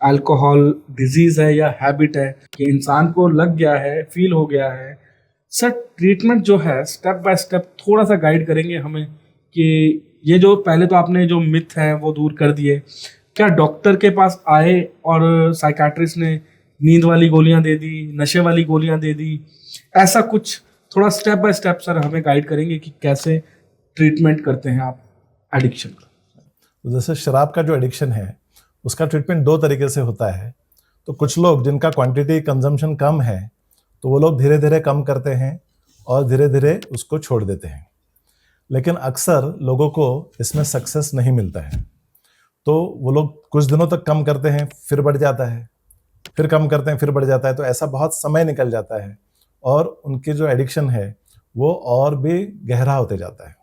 Alcohol disease है या habit है कि इंसान को लग गया है, फील हो गया है। सर ट्रीटमेंट जो है स्टेप बाय स्टेप थोड़ा सा गाइड करेंगे हमें कि ये जो पहले तो आपने जो मिथ है वो दूर कर दिए, क्या डॉक्टर के पास आए और साइकाट्रिस्ट ने नींद वाली गोलियां दे दी, नशे वाली गोलियां दे दी, ऐसा कुछ थोड़ा स्टेप बाय स्टेप सर हमें गाइड करेंगे कि कैसे ट्रीटमेंट करते हैं आप एडिक्शन का। तो जैसे शराब का जो एडिक्शन है उसका ट्रीटमेंट दो तरीके से होता है। तो कुछ लोग जिनका क्वांटिटी कंजम्पशन कम है तो वो लोग धीरे धीरे कम करते हैं और धीरे धीरे उसको छोड़ देते हैं, लेकिन अक्सर लोगों को इसमें सक्सेस नहीं मिलता है। तो वो लोग कुछ दिनों तक कम करते हैं, फिर बढ़ जाता है, फिर कम करते हैं, फिर बढ़ जाता है। तो ऐसा बहुत समय निकल जाता है और उनकी जो एडिक्शन है वो और भी गहरा होते जाता है।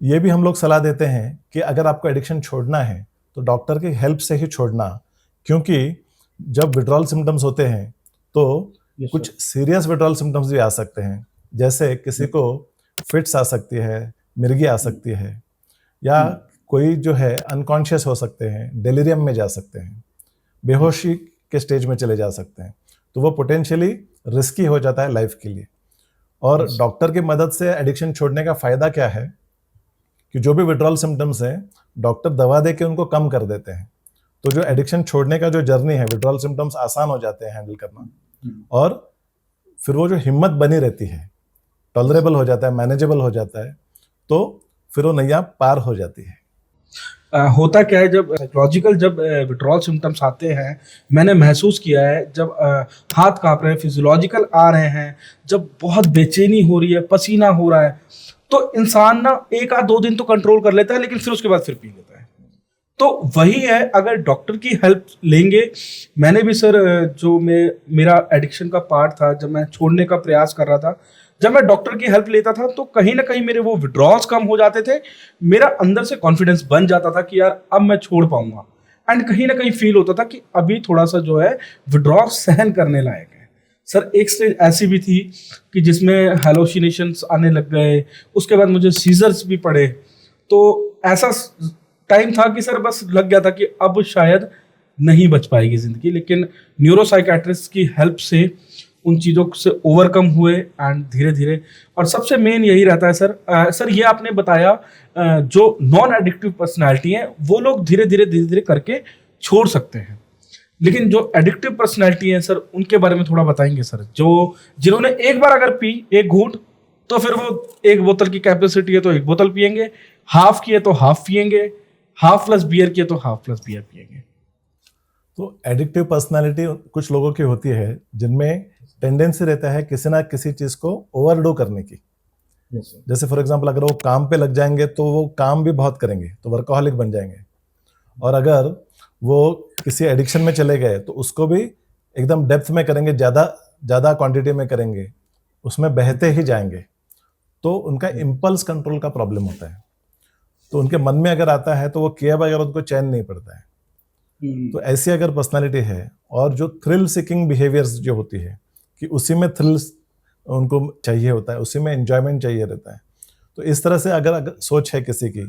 ये भी हम लोग सलाह देते हैं कि अगर आपको एडिक्शन छोड़ना है तो डॉक्टर की हेल्प से ही छोड़ना, क्योंकि जब विड्रॉल सिम्टम्स होते हैं तो कुछ सीरियस विड्रॉल सिम्टम्स भी आ सकते हैं, जैसे किसी को फिट्स आ सकती है, मिर्गी आ सकती है, या कोई जो है अनकॉन्शियस हो सकते हैं, डेलिरियम में जा सकते हैं, बेहोशी के स्टेज में चले जा सकते हैं। तो वो पोटेंशियली रिस्की हो जाता है लाइफ के लिए। और डॉक्टर की मदद से एडिक्शन छोड़ने का फायदा क्या है कि जो भी विड्रॉल सिम्टम्स हैं डॉक्टर दवा दे के उनको कम कर देते हैं। तो जो एडिक्शन छोड़ने का जो जर्नी है, विड्रॉल सिम्टम्स आसान हो जाते हैं हैंडल करना, और फिर वो जो हिम्मत बनी रहती है, टॉलरेबल हो जाता है, मैनेजेबल हो जाता है, तो फिर वो नैया पार हो जाती है। होता क्या है जब साइकोलॉजिकल जब विड्रॉल सिम्टम्स आते हैं, मैंने महसूस किया है जब हाथ कांप रहे हैं, फिजियोलॉजिकल आ रहे हैं, जब बहुत बेचैनी हो रही है, पसीना हो रहा है, तो इंसान ना एक आध दो दिन तो कंट्रोल कर लेता है, लेकिन फिर उसके बाद फिर पी लेता है। तो वही है, अगर डॉक्टर की हेल्प लेंगे। मैंने भी सर जो मेरा एडिक्शन का पार्ट था, जब मैं छोड़ने का प्रयास कर रहा था, जब मैं डॉक्टर की हेल्प लेता था तो कहीं ना कहीं मेरे वो विड्रॉल्स कम हो जाते थे, मेरा अंदर से कॉन्फिडेंस बन जाता था कि यार अब मैं छोड़ पाऊंगा। एंड कहीं ना कहीं फील होता था कि अभी थोड़ा सा जो है विड्रॉल सहन करने लायक है। सर एक स्टेज ऐसी भी थी कि जिसमें हेलोसिनेशंस आने लग गए, उसके बाद मुझे सीजर्स भी पड़े। तो ऐसा टाइम था कि सर बस लग गया था कि अब शायद नहीं बच पाएगी जिंदगी, लेकिन न्यूरोसाइकेट्रिस्ट की हेल्प से उन चीज़ों से ओवरकम हुए एंड धीरे धीरे। और सबसे मेन यही रहता है सर, सर ये आपने बताया जो नॉन एडिक्टिव पर्सनैलिटी है वो लोग धीरे धीरे करके छोड़ सकते हैं, लेकिन जो एडिक्टिव पर्सनैलिटी है सर उनके बारे में थोड़ा बताएंगे सर, जो जिन्होंने एक बार अगर पी एक घूंट तो फिर वो एक बोतल की कैपेसिटी है तो एक बोतल पियेंगे, हाफ की है तो हाफ पियेंगे, हाफ प्लस बियर की है तो हाफ प्लस बियर पियेंगे। तो एडिक्टिव पर्सनालिटी कुछ लोगों की होती है जिनमें टेंडेंसी रहता है किसी ना किसी चीज को ओवरडू करने की। जैसे फॉर एग्जांपल अगर वो काम पे लग जाएंगे तो वो काम भी बहुत करेंगे, तो वर्कोहॉलिक बन जाएंगे। और अगर वो किसी एडिक्शन में चले गए तो उसको भी एकदम डेप्थ में करेंगे, ज़्यादा क्वांटिटी में करेंगे, उसमें बहते ही जाएंगे। तो उनका इम्पल्स कंट्रोल का प्रॉब्लम होता है। तो उनके मन में अगर आता है तो वो किए बगैर उनको चैन नहीं पड़ता है। तो ऐसी अगर पर्सनालिटी है, और जो थ्रिल सीकिंग बिहेवियर्स जो होती है कि उसी में थ्रिल्स उनको चाहिए होता है, उसी में एंजॉयमेंट चाहिए रहता है, तो इस तरह से अगर सोच है किसी की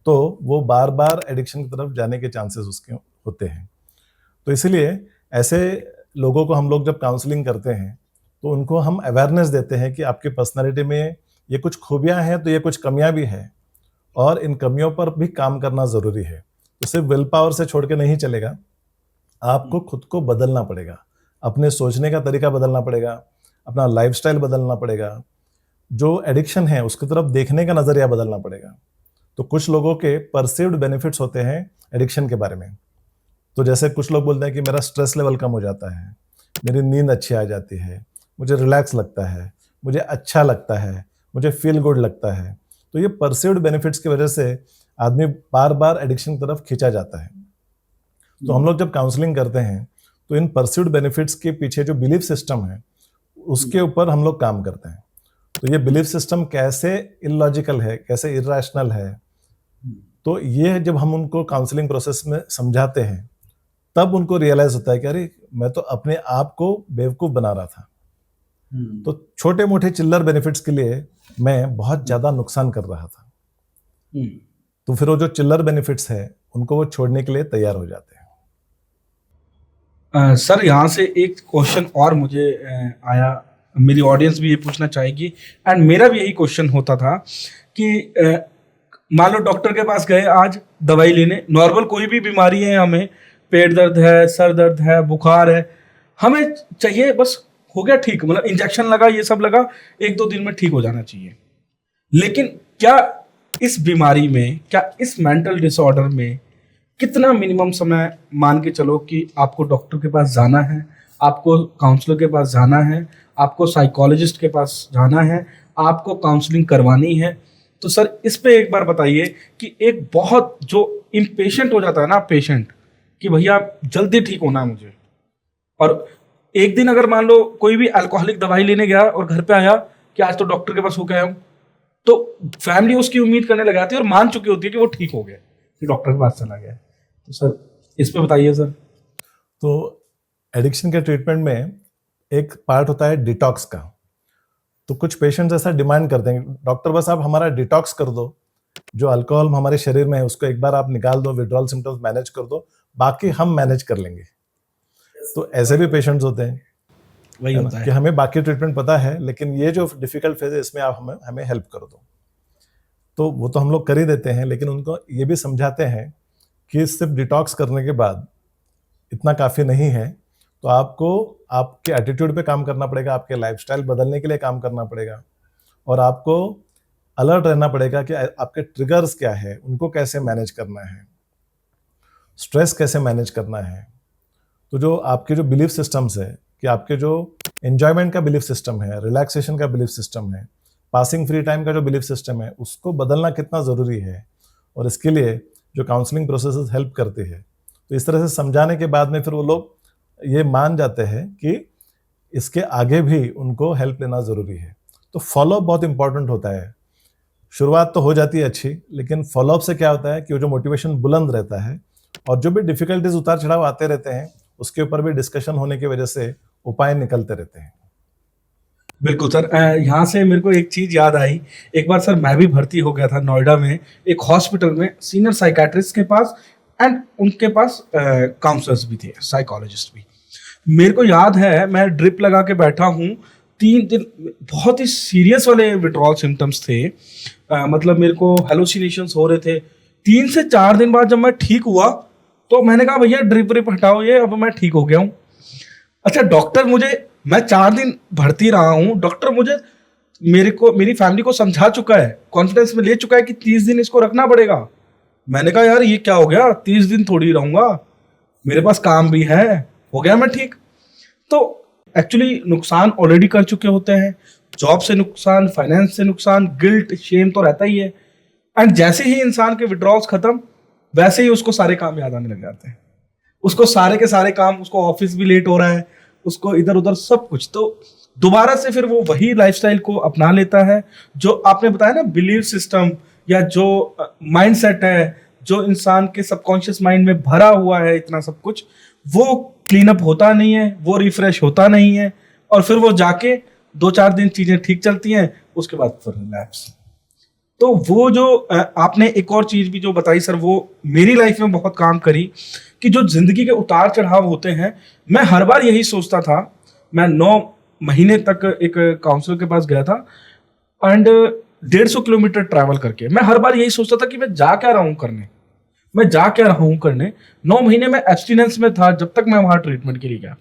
तो वो बार बार एडिक्शन की तरफ जाने के चांसेस उसके होते हैं। तो इसीलिए ऐसे लोगों को हम लोग जब काउंसलिंग करते हैं तो उनको हम अवेयरनेस देते हैं कि आपकी पर्सनालिटी में ये कुछ खूबियां हैं तो ये कुछ कमियां भी हैं, और इन कमियों पर भी काम करना ज़रूरी है। तो सिर्फ विल पावर से छोड़ के नहीं चलेगा, आपको खुद को बदलना पड़ेगा, अपने सोचने का तरीका बदलना पड़ेगा, अपना लाइफस्टाइल बदलना पड़ेगा, जो एडिक्शन है उसकी तरफ देखने का नज़रिया बदलना पड़ेगा। तो कुछ लोगों के परसीव्ड बेनिफिट्स होते हैं एडिक्शन के बारे में। तो जैसे कुछ लोग बोलते हैं कि मेरा स्ट्रेस लेवल कम हो जाता है, मेरी नींद अच्छी आ जाती है, मुझे रिलैक्स लगता है, मुझे अच्छा लगता है, मुझे फील गुड लगता है। तो ये परसीव्ड बेनिफिट्स की वजह से आदमी बार बार एडिक्शन की तरफ खींचा जाता है। तो हम लोग जब काउंसलिंग करते हैं तो इन परसीव्ड बेनिफिट्स के पीछे जो बिलीफ सिस्टम है उसके ऊपर हम लोग काम करते हैं। तो ये बिलीफ सिस्टम कैसे इलॉजिकल है, कैसे इरेशनल है, तो ये जब हम उनको काउंसलिंग प्रोसेस में समझाते हैं तब उनको रियलाइज होता है कि अरे मैं तो अपने आप को बेवकूफ बना रहा था। तो छोटे मोटे चिल्लर बेनिफिट्स के लिए मैं बहुत ज्यादा नुकसान कर रहा था। तो फिर वो जो चिल्लर बेनिफिट्स है उनको वो छोड़ने के लिए तैयार हो जाते हैं। सर यहाँ से एक क्वेश्चन और मुझे आया, मेरी ऑडियंस भी ये पूछना चाहेगी एंड मेरा भी यही क्वेश्चन होता था कि मान लो डॉक्टर के पास गए आज दवाई लेने, नॉर्मल कोई भी बीमारी है, हमें पेट दर्द है, सर दर्द है, बुखार है, हमें चाहिए बस हो गया ठीक, मतलब इंजेक्शन लगा, ये सब लगा, 1-2 दिन में ठीक हो जाना चाहिए। लेकिन क्या इस बीमारी में, क्या इस मेंटल डिसऑर्डर में कितना मिनिमम समय मान के चलो कि आपको डॉक्टर के पास जाना है, आपको काउंसलर के पास जाना है, आपको साइकोलॉजिस्ट के पास जाना है, आपको काउंसलिंग करवानी है? तो सर इस पे एक बार बताइए कि एक बहुत जो इम्पेशेंट हो जाता है ना पेशेंट कि भैया जल्दी ठीक होना है मुझे, और एक दिन अगर मान लो कोई भी अल्कोहलिक दवाई लेने गया और घर पे आया कि आज तो डॉक्टर के पास होके आया हूँ, तो फैमिली उसकी उम्मीद करने लग जाती है और मान चुकी होती है कि वो ठीक हो गया, कि डॉक्टर के पास चला गया। तो सर इस पे बताइए सर। तो एडिक्शन के ट्रीटमेंट में एक पार्ट होता है डिटॉक्स का। तो कुछ पेशेंट्स ऐसा डिमांड करते हैं, डॉक्टर बस आप हमारा डिटॉक्स कर दो, जो अल्कोहल हमारे शरीर में है उसको एक बार आप निकाल दो, विड्रॉल सिम्टम्स मैनेज कर दो, बाकी हम मैनेज कर लेंगे। तो ऐसे भी पेशेंट्स होते हैं वही होता कि है। हमें बाकी ट्रीटमेंट पता है, लेकिन ये जो डिफिकल्ट फेज है इसमें आप हमें हेल्प कर दो। तो वो तो हम लोग कर ही देते हैं, लेकिन उनको ये भी समझाते हैं कि सिर्फ डिटॉक्स करने के बाद इतना काफ़ी नहीं है, तो आपको आपके एटीट्यूड पे काम करना पड़ेगा, आपके लाइफस्टाइल बदलने के लिए काम करना पड़ेगा, और आपको अलर्ट रहना पड़ेगा कि आपके ट्रिगर्स क्या है, उनको कैसे मैनेज करना है, स्ट्रेस कैसे मैनेज करना है। तो जो आपके जो बिलीफ सिस्टम्स है, कि आपके जो एंजॉयमेंट का बिलीफ सिस्टम है, रिलैक्सेशन का बिलीफ सिस्टम है, पासिंग फ्री टाइम का जो बिलीफ सिस्टम है, उसको बदलना कितना ज़रूरी है, और इसके लिए जो काउंसलिंग प्रोसेस हेल्प करती है। तो इस तरह से समझाने के बाद में फिर वो लोग ये मान जाते हैं कि इसके आगे भी उनको हेल्प लेना ज़रूरी है। तो फॉलोअप बहुत इंपॉर्टेंट होता है। शुरुआत तो हो जाती है अच्छी, लेकिन फॉलोअप से क्या होता है कि वो जो मोटिवेशन बुलंद रहता है, और जो भी डिफिकल्टीज उतार चढ़ाव आते रहते हैं उसके ऊपर भी डिस्कशन होने की वजह से उपाय निकलते रहते हैं। बिल्कुल सर, यहाँ से मेरे को एक चीज याद आई। एक बार सर मैं भी भर्ती हो गया था नोएडा में एक हॉस्पिटल में, सीनियर साइकाट्रिस्ट के पास, एंड उनके पास काउंसलर्स भी थे, साइकोलॉजिस्ट भी। मेरे को याद है मैं ड्रिप लगा के बैठा हूँ, 3 दिन बहुत ही सीरियस वाले विड्रॉल सिम्टम्स थे, मतलब मेरे को हेलुसिनेशंस हो रहे थे। 3 से 4 दिन बाद जब मैं ठीक हुआ तो मैंने कहा भैया ड्रिप व्रिप हटाओ, ये अब मैं ठीक हो गया हूँ। अच्छा डॉक्टर मुझे, मैं 4 दिन भर्ती रहा हूँ, डॉक्टर मुझे मेरी फैमिली को समझा चुका है, कॉन्फिडेंस में ले चुका है कि 30 दिन इसको रखना पड़ेगा। मैंने कहा यार ये क्या हो गया, 30 दिन थोड़ी रहूंगा, मेरे पास काम भी है, हो गया मैं ठीक। तो एक्चुअली नुकसान ऑलरेडी कर चुके होते हैं, जॉब से नुकसान, फाइनेंस से नुकसान, गिल्ट शेम तो रहता ही है। एंड जैसे ही इंसान के विड्रॉल्स खत्म, वैसे ही उसको सारे काम याद आने लग जाते हैं, उसको सारे के सारे काम, उसको ऑफिस भी लेट हो रहा है, उसको इधर उधर सब कुछ, तो दोबारा से फिर वो वही लाइफस्टाइल को अपना लेता है। जो आपने बताया ना बिलीफ सिस्टम या जो माइंडसेट है, जो इंसान के सबकॉन्शियस माइंड में भरा हुआ है इतना सब कुछ, वो क्लीन अप होता नहीं है, वो रिफ्रेश होता नहीं है, और फिर वो जाके 2-4 दिन चीजें ठीक चलती हैं, उसके बाद फिर रिलैप्स। तो वो जो आपने एक और चीज भी जो बताई सर, वो मेरी लाइफ में बहुत काम करी, कि जो जिंदगी के उतार चढ़ाव होते हैं, मैं हर बार यही सोचता था। मैं 9 महीने तक एक काउंसलर के पास गया था, एंड 150 किलोमीटर ट्रैवल करके मैं हर बार यही सोचता था कि मैं जा क्या रहा हूँ करने, मैं जा क्या रहा हूँ करने। 9 महीने में एब्सटिनेंस में था जब तक मैं वहां ट्रीटमेंट के लिए गया।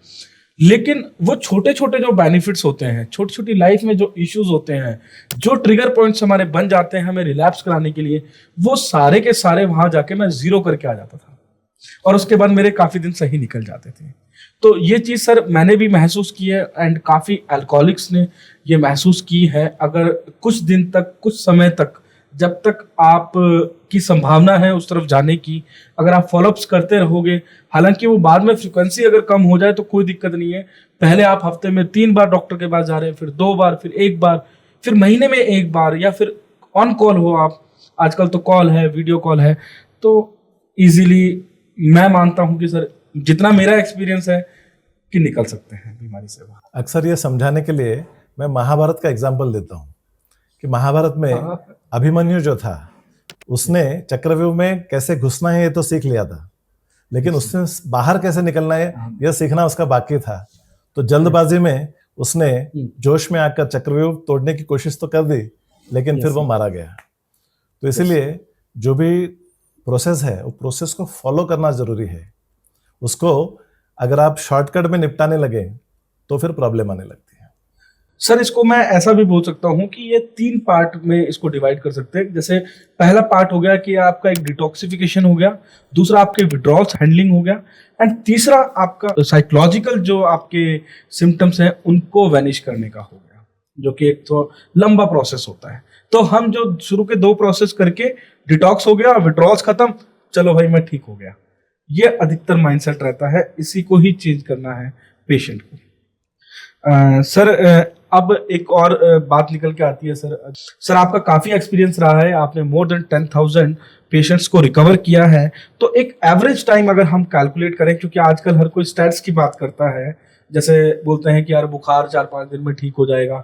लेकिन वो छोटे छोटे जो बेनिफिट्स होते हैं, छोटी छोटी लाइफ में जो इश्यूज होते हैं, जो ट्रिगर पॉइंट्स हमारे बन जाते हैं हमें रिलैप्स कराने के लिए, वो सारे के सारे वहां जाके मैं जीरो करके आ जाता था, और उसके बाद मेरे काफी दिन सही निकल जाते थे। तो ये चीज सर मैंने भी महसूस की है, एंड काफी अल्कोहलिक्स ने ये महसूस की है। अगर कुछ दिन तक, कुछ समय तक, जब तक आप की संभावना है उस तरफ जाने की, अगर आप फॉलोअप्स करते रहोगे, हालांकि वो बाद में फ्रिक्वेंसी अगर कम हो जाए तो कोई दिक्कत नहीं है। पहले आप हफ्ते में 3 बार डॉक्टर के पास जा रहे हैं, फिर 2 बार, फिर 1 बार, फिर महीने में 1 बार, या फिर ऑन कॉल हो आप, आजकल तो कॉल है, वीडियो कॉल है, तो इजीली मैं मानता हूं कि सर जितना मेरा एक्सपीरियंस है कि निकल सकते हैं बीमारी से बाहर। अक्सर ये समझाने के लिए मैं महाभारत का एग्जाम्पल देता हूँ कि महाभारत में अभिमन्यु जो था, उसने चक्रव्यूह में कैसे घुसना है ये तो सीख लिया था, लेकिन उससे बाहर कैसे निकलना है यह सीखना उसका बाकी था। तो जल्दबाजी में उसने जोश में आकर चक्रव्यूह तोड़ने की कोशिश तो कर दी, लेकिन फिर वो मारा गया। तो इसीलिए जो भी प्रोसेस है वो प्रोसेस को फॉलो करना जरूरी है। उसको अगर आप शॉर्टकट में निपटाने लगे तो फिर प्रॉब्लम आने लगती है। सर इसको मैं ऐसा भी बोल सकता हूँ कि ये 3 पार्ट में इसको डिवाइड कर सकते हैं। जैसे पहला पार्ट हो गया कि आपका एक डिटॉक्सिफिकेशन हो गया, दूसरा आपके विड्रॉल्स हैंडलिंग हो गया, एंड तीसरा आपका साइकोलॉजिकल जो आपके सिम्टम्स हैं उनको वैनिश करने का हो गया, जो कि एक तो लंबा प्रोसेस होता है। तो हम जो शुरू के 2 प्रोसेस करके डिटॉक्स हो गया, विड्रॉल्स खत्म, चलो भाई मैं ठीक हो गया, ये अधिकतर माइंडसेट रहता है। इसी को ही चेंज करना है पेशेंट को। सर अब एक और बात निकल के आती है सर आपका काफी एक्सपीरियंस रहा है, आपने मोर देन 10,000 पेशेंट्स को रिकवर किया है। तो एक एवरेज टाइम अगर हम कैलकुलेट करें, क्योंकि आजकल हर कोई स्टैट्स की बात करता है, जैसे बोलते हैं कि यार बुखार 4-5 दिन में ठीक हो जाएगा,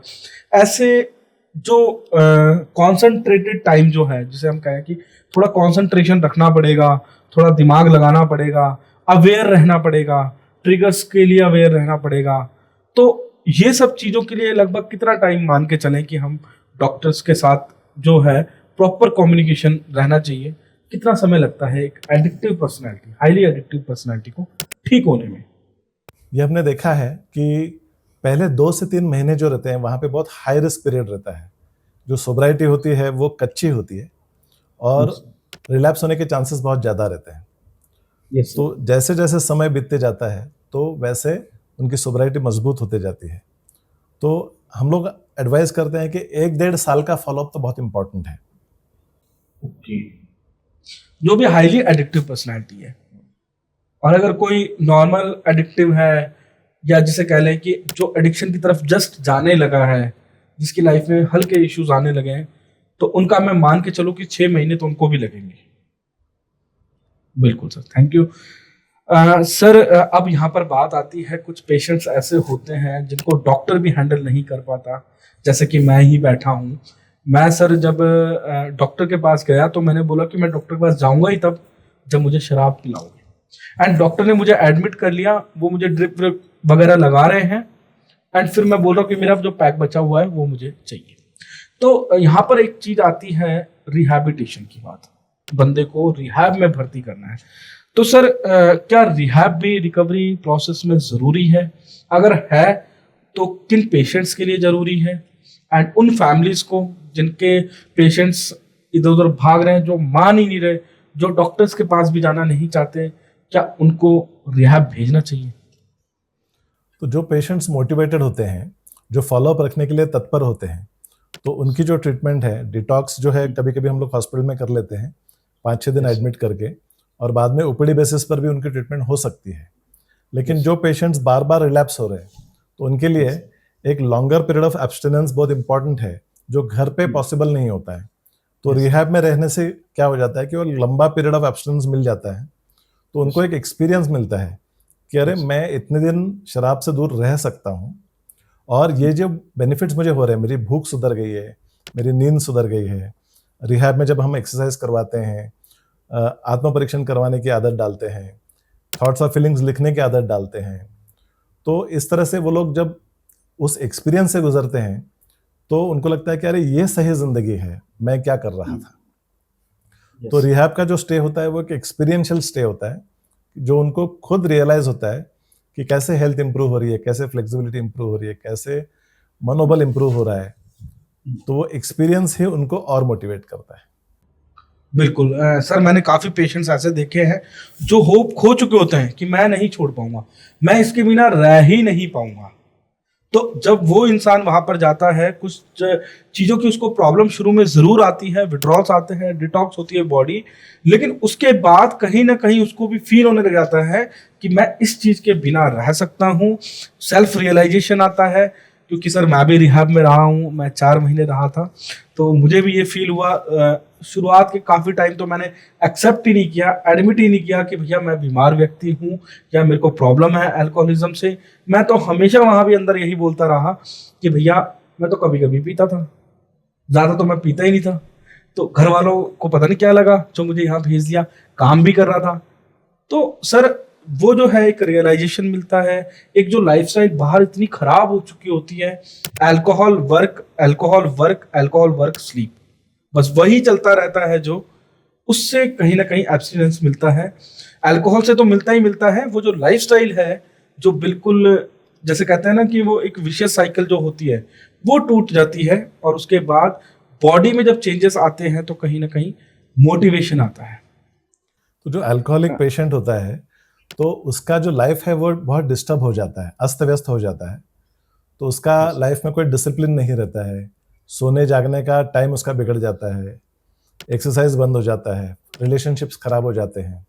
ऐसे जो कॉन्सेंट्रेटेड टाइम जो है, जिसे हम कहें कि थोड़ा कॉन्सेंट्रेशन रखना पड़ेगा, थोड़ा दिमाग लगाना पड़ेगा, अवेयर रहना पड़ेगा, ट्रिगर्स के लिए अवेयर रहना पड़ेगा, तो ये सब चीज़ों के लिए लगभग कितना टाइम मान के चलें कि हम डॉक्टर्स के साथ जो है प्रॉपर कम्युनिकेशन रहना चाहिए? कितना समय लगता है एक addictive personality, highly addictive personality को ठीक होने में? ये हमने देखा है कि पहले 2 से 3 महीने जो रहते हैं वहाँ पे बहुत हाई रिस्क पीरियड रहता है। जो सोब्राइटी होती है वो कच्ची होती है और रिलैप्स होने के चांसेस बहुत ज़्यादा रहते हैं। तो जैसे जैसे समय बीतते जाता है तो वैसे उनकी सोब्राइटी मजबूत होते जाती है। तो हम लोग एडवाइस करते हैं कि 1-1.5 साल का फॉलोअप तो बहुत इंपॉर्टेंट है। ओके, जो भी हाईली एडिक्टिव पर्सनैलिटी है, और अगर कोई नॉर्मल एडिक्टिव है, या जिसे कह लें कि जो एडिक्शन की तरफ जस्ट जाने लगा है, जिसकी लाइफ में हल्के इश्यूज आने लगे हैं, तो उनका मैं मान के चलूं कि 6 महीने तो उनको भी लगेंगे। बिल्कुल सर, थैंक यू। सर अब यहाँ पर बात आती है, कुछ पेशेंट्स ऐसे होते हैं जिनको डॉक्टर भी हैंडल नहीं कर पाता, जैसे कि मैं ही बैठा हूँ। मैं सर जब डॉक्टर के पास गया तो मैंने बोला कि मैं डॉक्टर के पास जाऊंगा ही तब जब मुझे शराब पिलाओगे, एंड डॉक्टर ने मुझे एडमिट कर लिया, वो मुझे ड्रिप व्रिप वगैरह लगा रहे हैं, एंड फिर मैं बोल रहा हूँ कि मेरा जो पैक बचा हुआ है वो मुझे चाहिए। तो यहाँ पर एक चीज आती है रिहैबिलिटेशन की बात, बंदे को रिहैब में भर्ती करना है। तो सर क्या रिहैब भी रिकवरी प्रोसेस में जरूरी है? अगर है तो किन पेशेंट्स के लिए जरूरी है, एंड उन फैमिलीज को जिनके पेशेंट्स इधर उधर भाग रहे हैं, जो मान ही नहीं रहे, जो डॉक्टर्स के पास भी जाना नहीं चाहते, क्या उनको रिहैब भेजना चाहिए? तो जो पेशेंट्स मोटिवेटेड होते हैं, जो फॉलोअप रखने के लिए तत्पर होते हैं, तो उनकी जो ट्रीटमेंट है, डिटॉक्स जो है, कभी कभी हम लोग हॉस्पिटल में कर लेते हैं 5-6 दिन एडमिट करके, और बाद में ओपीडी बेसिस पर भी उनकी ट्रीटमेंट हो सकती है। लेकिन जो पेशेंट्स बार बार रिलैप्स हो रहे हैं तो उनके लिए एक लॉन्गर पीरियड ऑफ एब्स्टिनेंस बहुत इंपॉर्टेंट है, जो घर पे पॉसिबल नहीं होता है। तो रिहैब में रहने से क्या हो जाता है कि वो लंबा पीरियड ऑफ एब्स्टिनेंस मिल जाता है, तो उनको एक एक्सपीरियंस मिलता है कि अरे मैं इतने दिन शराब से दूर रह सकता हूँ, और ये जो बेनिफिट्स मुझे हो रहे हैं, मेरी भूख सुधर गई है, मेरी नींद सुधर गई है। रिहैब में जब हम एक्सरसाइज करवाते हैं, आत्म परीक्षण करवाने की आदत डालते हैं, थॉट्स और फीलिंग्स लिखने की आदत डालते हैं, तो इस तरह से वो लोग जब उस एक्सपीरियंस से गुजरते हैं तो उनको लगता है कि अरे ये सही जिंदगी है, मैं क्या कर रहा था। तो रिहैब का जो स्टे होता है वो एक एक्सपीरियंशियल स्टे होता है, जो उनको खुद रियलाइज होता है कि कैसे हेल्थ इंप्रूव हो रही है, कैसे फ्लेक्सिबिलिटी इंप्रूव हो रही है, कैसे मनोबल इंप्रूव हो रहा है। तो वो एक्सपीरियंस ही उनको और मोटिवेट करता है। बिल्कुल सर, मैंने काफ़ी पेशेंट्स ऐसे देखे हैं जो होप खो चुके होते हैं कि मैं नहीं छोड़ पाऊंगा, मैं इसके बिना रह ही नहीं पाऊंगा। तो जब वो इंसान वहां पर जाता है, कुछ चीज़ों की उसको प्रॉब्लम शुरू में ज़रूर आती है, विड्रॉल्स आते हैं, डिटॉक्स होती है बॉडी, लेकिन उसके बाद कहीं ना कहीं उसको भी फील होने लग जाता है कि मैं इस चीज़ के बिना रह सकता हूँ। सेल्फ रियलाइजेशन आता है, क्योंकि सर मैं भी रिहैब में रहा हूँ, मैं 4 महीने रहा था, तो मुझे भी ये फील हुआ। शुरुआत के काफ़ी टाइम तो मैंने एक्सेप्ट ही नहीं किया, एडमिट ही नहीं किया कि भैया मैं बीमार व्यक्ति हूँ या मेरे को प्रॉब्लम है अल्कोहलिज्म से। मैं तो हमेशा वहाँ भी अंदर यही बोलता रहा कि भैया मैं तो कभी कभी पीता था, ज़्यादा तो मैं पीता ही नहीं था। तो घर वालों को पता नहीं क्या लगा जो मुझे यहाँ भेज दिया, काम भी कर रहा था, तो सर वो जो है एक रियलाइजेशन मिलता है, एक जो लाइफस्टाइल बाहर इतनी खराब हो चुकी होती है, alcohol work, alcohol work, alcohol work, sleep, बस वही चलता रहता है, जो उससे कहीं ना कहीं एब्सटिनेंस मिलता है। अल्कोहल से तो मिलता ही मिलता है, वो जो लाइफस्टाइल है जो बिल्कुल, जैसे कहते हैं ना कि वो एक विशियस साइकिल जो होती है वो टूट जाती है, और उसके बाद बॉडी में जब चेंजेस आते हैं तो कहीं ना कहीं मोटिवेशन आता है। तो जो अल्कोहलिक पेशेंट होता है तो उसका जो लाइफ है वो बहुत डिस्टर्ब हो जाता है, अस्त व्यस्त हो जाता है। तो उसका लाइफ में कोई डिसिप्लिन नहीं रहता है, सोने जागने का टाइम उसका बिगड़ जाता है, एक्सरसाइज बंद हो जाता है, रिलेशनशिप्स खराब हो जाते हैं।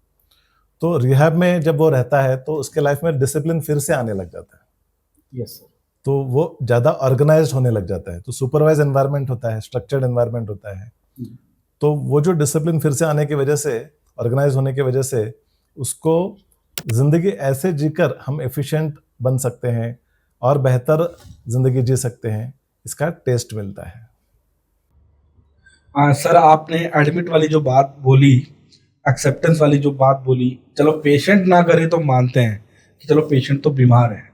तो रिहैब में जब वो रहता है तो उसके लाइफ में डिसिप्लिन फिर से आने लग जाता है। Yes sir. तो वो ज़्यादा ऑर्गेनाइज्ड होने लग जाता है। तो सुपरवाइज एनवायरनमेंट होता है, स्ट्रक्चर्ड एनवायरनमेंट होता है। तो वो जो डिसिप्लिन फिर से आने की वजह से, ऑर्गेनाइज होने की वजह से, उसको ज़िंदगी ऐसे जीकर हम एफिशिएंट बन सकते हैं और बेहतर ज़िंदगी जी सकते हैं, इसका टेस्ट मिलता है। सर आपने एडमिट वाली जो बात बोली, एक्सेप्टेंस वाली जो बात बोली, चलो पेशेंट ना करे तो मानते हैं कि चलो पेशेंट तो बीमार है,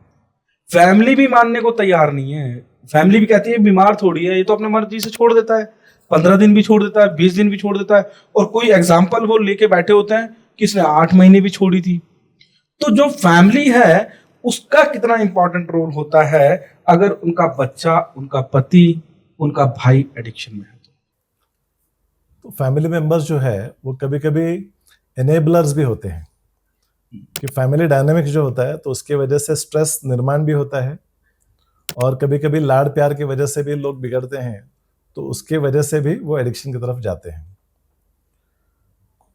फैमिली भी मानने को तैयार नहीं है। फैमिली भी कहती है बीमार थोड़ी है, ये तो अपने मर्जी से छोड़ देता है, 15 दिन भी छोड़ देता है, 20 दिन भी छोड़ देता है, और कोई एग्जाम्पल वो लेके बैठे होते हैं कि इसने 8 महीने भी छोड़ी थी। तो जो फैमिली है उसका कितना इंपॉर्टेंट रोल होता है अगर उनका बच्चा, उनका पति, उनका भाई एडिक्शन में है तो फैमिली मेंबर्स जो है वो कभी कभी एनेबलर्स भी होते हैं, कि फैमिली डायनामिक्स जो होता है तो उसकी वजह से स्ट्रेस निर्माण भी होता है, और कभी कभी लाड़ प्यार की वजह से भी लोग बिगड़ते हैं, तो उसके वजह से भी वो एडिक्शन की तरफ जाते हैं।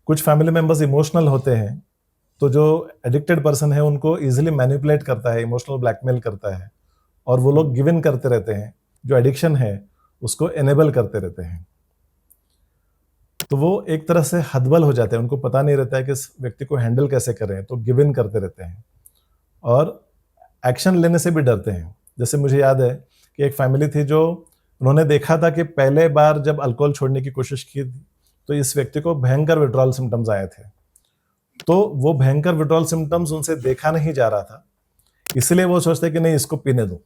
कुछ फैमिली मेंबर्स इमोशनल होते हैं, तो जो एडिक्टेड पर्सन है उनको इजीली मैनिपुलेट करता है, इमोशनल ब्लैकमेल करता है, और वो लोग गिव इन करते रहते हैं, जो एडिक्शन है उसको एनेबल करते रहते हैं। तो वो एक तरह से हदबल हो जाते हैं, उनको पता नहीं रहता है कि इस व्यक्ति को हैंडल कैसे करें, तो गिव इन करते रहते हैं और एक्शन लेने से भी डरते हैं। जैसे मुझे याद है कि एक फैमिली थी जो, उन्होंने देखा था कि पहले बार जब अल्कोहल छोड़ने की कोशिश की थी तो इस व्यक्ति को भयंकर विड्रॉल सिम्टम्स आए थे। तो वो भयंकर विड्रॉल सिम्टम्स उनसे देखा नहीं जा रहा था, इसलिए वो सोचते कि नहीं इसको पीने दो।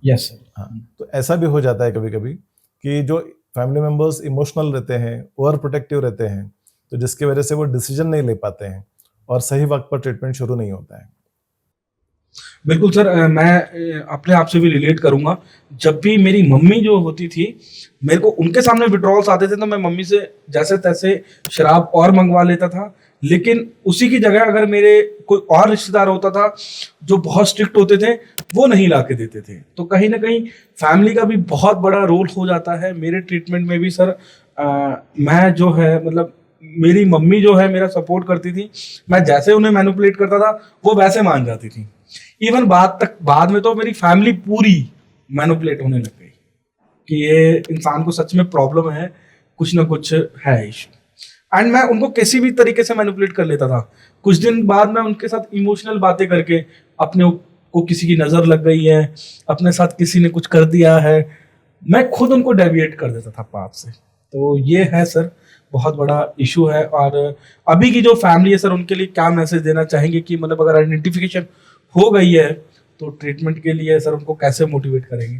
Yes sir. हाँ, तो ऐसा भी हो जाता है कभी कभी कि जो फैमिली मेंबर्स इमोशनल रहते हैं, ओवर प्रोटेक्टिव रहते हैं, तो जिसकी वजह से वो डिसीजन नहीं ले पाते हैं और सही वक्त पर ट्रीटमेंट शुरू नहीं होता है। बिल्कुल सर, मैं अपने आप से भी रिलेट करूंगा। जब भी मेरी मम्मी जो होती थी, मेरे को उनके सामने विड्रॉल्स आते थे तो मैं मम्मी से जैसे तैसे शराब और मंगवा लेता था, लेकिन उसी की जगह अगर मेरे कोई और रिश्तेदार होता था जो बहुत स्ट्रिक्ट होते थे, वो नहीं ला के देते थे। तो कहीं ना कहीं फैमिली का भी बहुत बड़ा रोल हो जाता है मेरे ट्रीटमेंट में भी सर। मैं जो है मतलब मेरी मम्मी जो है मेरा सपोर्ट करती थी, मैं जैसे उन्हें मैनिपुलेट करता था वो वैसे मान जाती थी। इवन बाद में तो मेरी फैमिली पूरी मैनिपुलेट होने लग गई कि ये इंसान को सच में प्रॉब्लम है, कुछ ना कुछ है इशू। एंड मैं उनको किसी भी तरीके से मैनिपुलेट कर लेता था। कुछ दिन बाद मैं उनके साथ इमोशनल बातें करके, अपने को किसी की नज़र लग गई है, अपने साथ किसी ने कुछ कर दिया है, मैं खुद उनको डेविएट कर देता था पाप से। तो ये है सर बहुत बड़ा इशू है। और अभी की जो फैमिली है सर, उनके लिए क्या मैसेज देना चाहेंगे कि मतलब अगर आइडेंटिफिकेशन हो गई है तो ट्रीटमेंट के लिए सर उनको कैसे मोटिवेट करेंगे?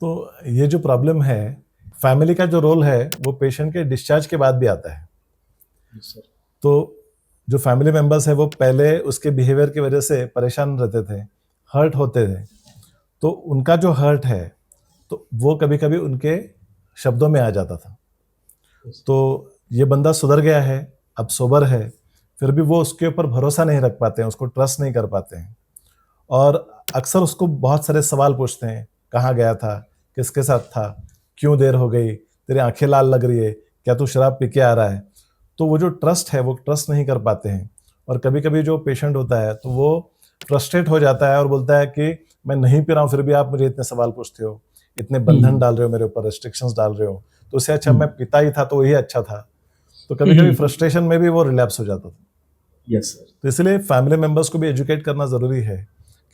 तो ये जो प्रॉब्लम है, फैमिली का जो रोल है वो पेशेंट के डिस्चार्ज के बाद भी आता है। सर। तो जो फैमिली मेंबर्स है वो पहले उसके बिहेवियर की वजह से परेशान रहते थे, हर्ट होते थे, तो उनका जो हर्ट है तो वो कभी कभी उनके शब्दों में आ जाता था। तो ये बंदा सुधर गया है, अब सोबर है, फिर भी वो उसके ऊपर भरोसा नहीं रख पाते हैं, उसको ट्रस्ट नहीं कर पाते हैं, और अक्सर उसको बहुत सारे सवाल पूछते हैं, कहाँ गया था, किसके साथ था, क्यों देर हो गई, तेरी आंखें लाल लग रही है, क्या तू शराब पी के आ रहा है। तो वो जो ट्रस्ट है वो ट्रस्ट नहीं कर पाते हैं, और कभी कभी जो पेशेंट होता है तो वो फ्रस्ट्रेट हो जाता है और बोलता है कि मैं नहीं पी रहा हूँ फिर भी आप मुझे इतने सवाल पूछते हो, इतने बंधन डाल रहे हो मेरे ऊपर, रेस्ट्रिक्शंस डाल रहे हो, तो उससे अच्छा मैं पिता ही था तो वही अच्छा था। तो कभी कभी फ्रस्ट्रेशन में भी वो रिलैप्स हो जाता था। Yes sir. तो इसलिए फैमिली मेंबर्स को भी एजुकेट करना जरूरी है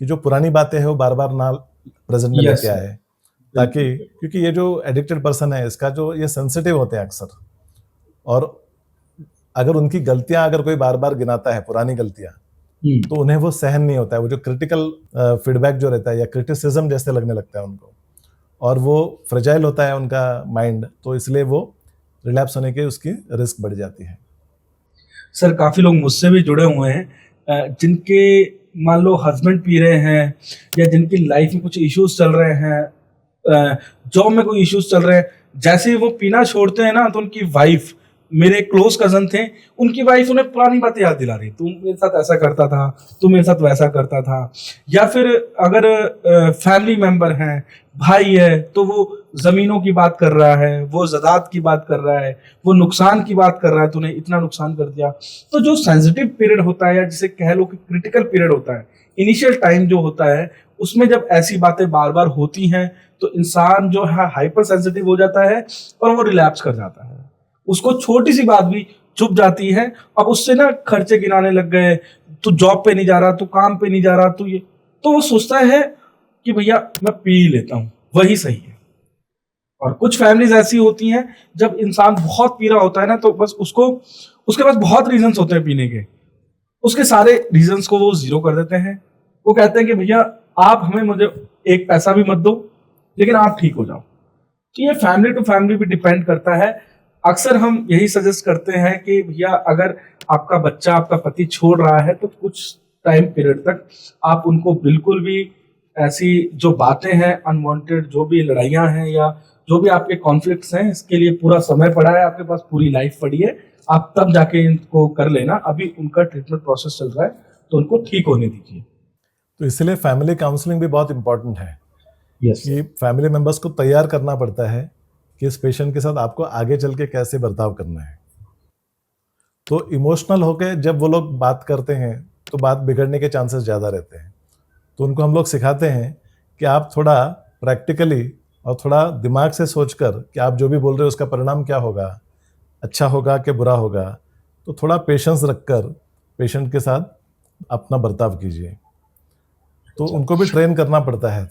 कि जो पुरानी बातें हैं वो बार बार ना प्रेजेंट में लेके आए, ताकि, क्योंकि ये जो एडिक्टेड पर्सन है इसका जो ये सेंसिटिव होते हैं अक्सर, और अगर उनकी गलतियां अगर कोई बार बार गिनाता है, पुरानी गलतियां, तो उन्हें वो सहन नहीं होता है, वो जो क्रिटिकल फीडबैक जो रहता है या क्रिटिसिज्म जैसे लगने लगता है उनको, और वो फ्रेजाइल होता है उनका माइंड, तो इसलिए वो रिलैप्स होने की उसकी रिस्क बढ़ जाती है। सर काफ़ी लोग मुझसे भी जुड़े हुए हैं जिनके मान लो हस्बैंड पी रहे हैं या जिनकी लाइफ में कुछ इश्यूज चल रहे हैं, जॉब में कोई इश्यूज चल रहे हैं, जैसे ही वो पीना छोड़ते हैं ना तो उनकी वाइफ, मेरे क्लोज कजन थे, उनकी वाइफ उन्हें पुरानी बातें याद दिला रही, तुम मेरे साथ ऐसा करता था, तुम मेरे साथ वैसा करता था। या फिर अगर फैमिली मेंबर हैं, भाई है, तो वो जमीनों की बात कर रहा है, वो ज़रात की बात कर रहा है, वो नुकसान की बात कर रहा है, तूने इतना नुकसान कर दिया। तो जो सेंसिटिव पीरियड होता है या जिसे कह लो कि क्रिटिकल पीरियड होता है, इनिशियल टाइम जो होता है, उसमें जब ऐसी बातें बार बार होती हैं तो इंसान जो है हाइपर सेंसिटिव हो जाता है और वो रिलैप्स कर जाता है। उसको छोटी सी बात भी चुप जाती है। अब उससे ना खर्चे गिनाने लग गए, तू जॉब पे नहीं जा रहा, तू काम पे नहीं जा रहा, तू ये, तो वो सोचता है कि भैया मैं पी लेता हूँ, वही सही है। और कुछ फैमिलीज ऐसी होती हैं जब इंसान बहुत पी रहा होता है ना तो बस उसको, उसके पास बहुत रीजंस होते हैं पीने के, उसके सारे रीजंस को वो जीरो कर देते हैं। वो कहते हैं कि भैया आप हमें, मुझे एक पैसा भी मत दो, लेकिन आप ठीक हो जाओ। तो ये फैमिली टू फैमिली भी डिपेंड करता है। अक्सर हम यही सजेस्ट करते हैं कि भैया अगर आपका बच्चा, आपका पति छोड़ रहा है तो कुछ टाइम पीरियड तक आप उनको बिल्कुल भी ऐसी जो बातें हैं अनवांटेड, जो भी लड़ाइयाँ हैं या जो भी आपके कॉन्फ्लिक्ट्स हैं, इसके लिए पूरा समय पड़ा है, आपके पास पूरी लाइफ पड़ी है, आप तब जाके इनको कर लेना। अभी उनका ट्रीटमेंट प्रोसेस चल रहा है तो उनको ठीक होने दीजिए। तो इसलिए फैमिली काउंसलिंग भी बहुत इंपॉर्टेंट है कि फैमिली मेंबर्स को तैयार करना पड़ता है कि इस पेशेंट के साथ आपको आगे चल के कैसे बर्ताव करना है। तो इमोशनल होके जब वो लोग बात करते हैं तो बात बिगड़ने के चांसेस ज़्यादा रहते हैं। तो उनको हम लोग सिखाते हैं कि आप थोड़ा प्रैक्टिकली और थोड़ा दिमाग से सोचकर कि आप जो भी बोल रहे हो उसका परिणाम क्या होगा, अच्छा होगा कि बुरा होगा, तो थोड़ा पेशेंस रखकर पेशेंट के साथ अपना बर्ताव कीजिए। तो उनको भी ट्रेन करना पड़ता है।